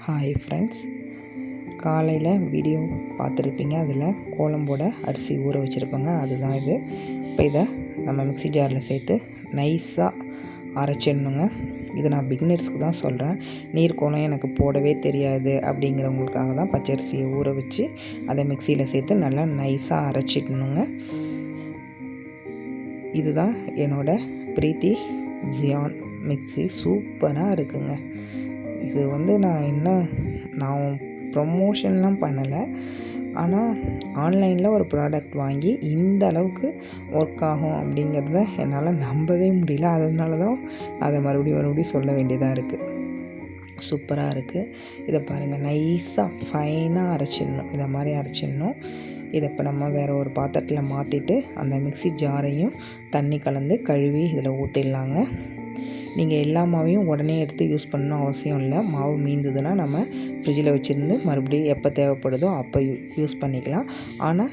Hi friends, காலையில் video பார்த்துருப்பீங்க. அதில் கோலம் போட அரிசி ஊற வச்சுருப்பாங்க. அதுதான் இது. இப்போ இதை நம்ம மிக்ஸி ஜாரில் சேர்த்து நைஸாக அரைச்சிடணுங்க. இது நான் பிகினர்ஸ்க்கு தான் சொல்கிறேன். நீர்க்கோலம் எனக்கு போடவே தெரியாது அப்படிங்கிறவங்களுக்காக தான் பச்சரிசியை ஊற வச்சு அதை மிக்சியில் சேர்த்து நல்லா நைஸாக அரைச்சிடணுங்க. இதுதான் என்னோடய பிரீத்தி ஜியான் மிக்ஸி. சூப்பராக இருக்குங்க. இது நான் ப்ரமோஷன்லாம் பண்ணலை. ஆனால் ஆன்லைனில் ஒரு ப்ராடக்ட் வாங்கி இந்த அளவுக்கு ஒர்க் ஆகும் அப்படிங்கிறத என்னால் நம்பவே முடியல. அதனால தான் அதை மறுபடியும் சொல்ல வேண்டியதாக இருக்குது. சூப்பராக இருக்குது. இதை பாருங்கள், நைஸாக ஃபைனாக அரைச்சிடணும். இதை மாதிரி அரைச்சிடணும். இதை இப்போ நம்ம வேறு ஒரு பாத்திரத்தில் மாற்றிட்டு அந்த மிக்ஸி ஜாரையும் தண்ணி கலந்து கழுவி இதில் ஊற்றிடலாங்க. நீங்கள் எல்லா மாவையும் உடனே எடுத்து யூஸ் பண்ணணும் அவசியம் இல்லை. மாவு மீந்ததுன்னா நம்ம ஃப்ரிட்ஜில் வச்சுருந்து மறுபடியும் எப்போ தேவைப்படுதோ அப்போ யூஸ் பண்ணிக்கலாம். ஆனால்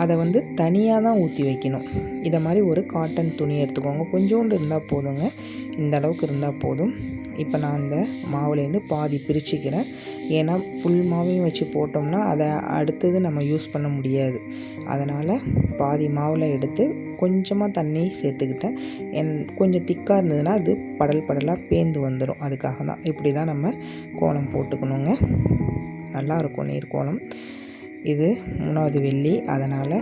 அதை தனியாக தான் ஊற்றி வைக்கணும். இதை மாதிரி ஒரு காட்டன் துணி எடுத்துக்கோங்க. கொஞ்சோண்டு இருந்தால் போதுங்க. இந்த அளவுக்கு இருந்தால் போதும். இப்போ நான் அந்த மாவுலேருந்து பாதி பிரிச்சுக்கிறேன். ஏன்னா ஃபுல் மாவையும் வச்சு போட்டோம்னா அதை அடுத்தது நம்ம யூஸ் பண்ண முடியாது. அதனால் பாதி மாவில் எடுத்து கொஞ்சமாக தண்ணி சேர்த்துக்கிட்டேன். கொஞ்சம் திக்காக இருந்ததுன்னா அது படலாக பேந்து வந்துடும். அதுக்காக தான் இப்படி தான் நம்ம கோலம் போட்டுக்கணுங்க. நல்லாயிருக்கும் நீர் கோலம். இது 3வது வெள்ளி. அதனால்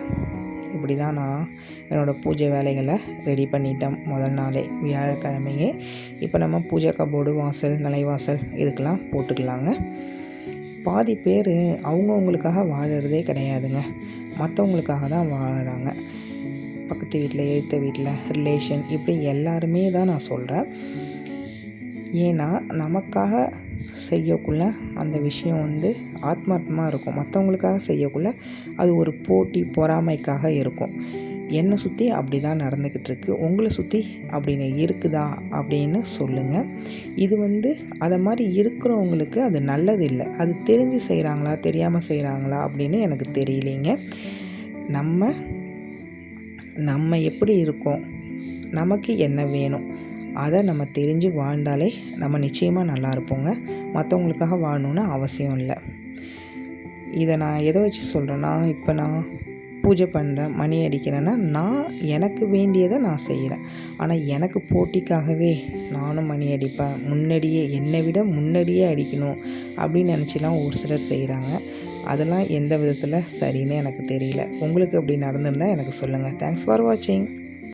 இப்படி தான் நான் என்னோடய பூஜை வேலைகளை ரெடி பண்ணிட்டேன் முதல் நாளே, வியாழக்கிழமையே. இப்போ நம்ம பூஜை கபோர்டு, வாசல், நிலைவாசல் இதுக்கெல்லாம் போட்டுக்கலாங்க. பாதி பேர் அவங்கவுங்களுக்காக வாழறதே கிடையாதுங்க. மற்றவங்களுக்காக தான் வாழறாங்க. பக்கத்து வீட்டில், எழுத்த வீட்டில், ரிலேஷன், இப்படி எல்லாருமே தான் நான் சொல்கிறேன். ஏன்னா நமக்காக செய்யக்குள்ள அந்த விஷயம் ஆத்மார்த்தமாக இருக்கும். மற்றவங்களுக்காக செய்யக்குள்ள அது ஒரு போட்டி, பொறாமைக்காக இருக்கும். என்னை சுற்றி அப்படி தான் நடந்துக்கிட்டு இருக்குது. உங்களை சுற்றி அப்படின்னு இருக்குதா அப்படின்னு சொல்லுங்கள். இது அதை மாதிரி இருக்கிறவங்களுக்கு அது நல்லது இல்லை. அது தெரிஞ்சு செய்கிறாங்களா தெரியாமல் செய்கிறாங்களா அப்படின்னு எனக்கு தெரியலைங்க. நம்ம எப்படி இருக்கோம், நமக்கு என்ன வேணும், அதை நம்ம தெரிஞ்சு வாழ்ந்தாலே நம்ம நிச்சயமாக நல்லா இருப்போங்க. மற்றவங்களுக்காக வாழணுன்னு அவசியம் இல்லை. இதை நான் எதை வச்சு சொல்கிறேன்னா, இப்போ நான் பூஜை பண்ணுறேன், மணி அடிக்கிறேன்னா நான் எனக்கு வேண்டியதை நான் செய்கிறேன். ஆனால் எனக்கு போட்டிக்காகவே நானும் மணி அடிப்பேன், என்னை விட முன்னாடியே அடிக்கணும் அப்படின்னு நினச்சிலாம் ஒரு சிலர் செய்கிறாங்க. அதெல்லாம் எந்த விதத்தில் சரின்னு எனக்கு தெரியல. உங்களுக்கு அப்படி நடந்திருந்தால் எனக்கு சொல்லுங்கள். தேங்க்ஸ் ஃபார் வாட்சிங்.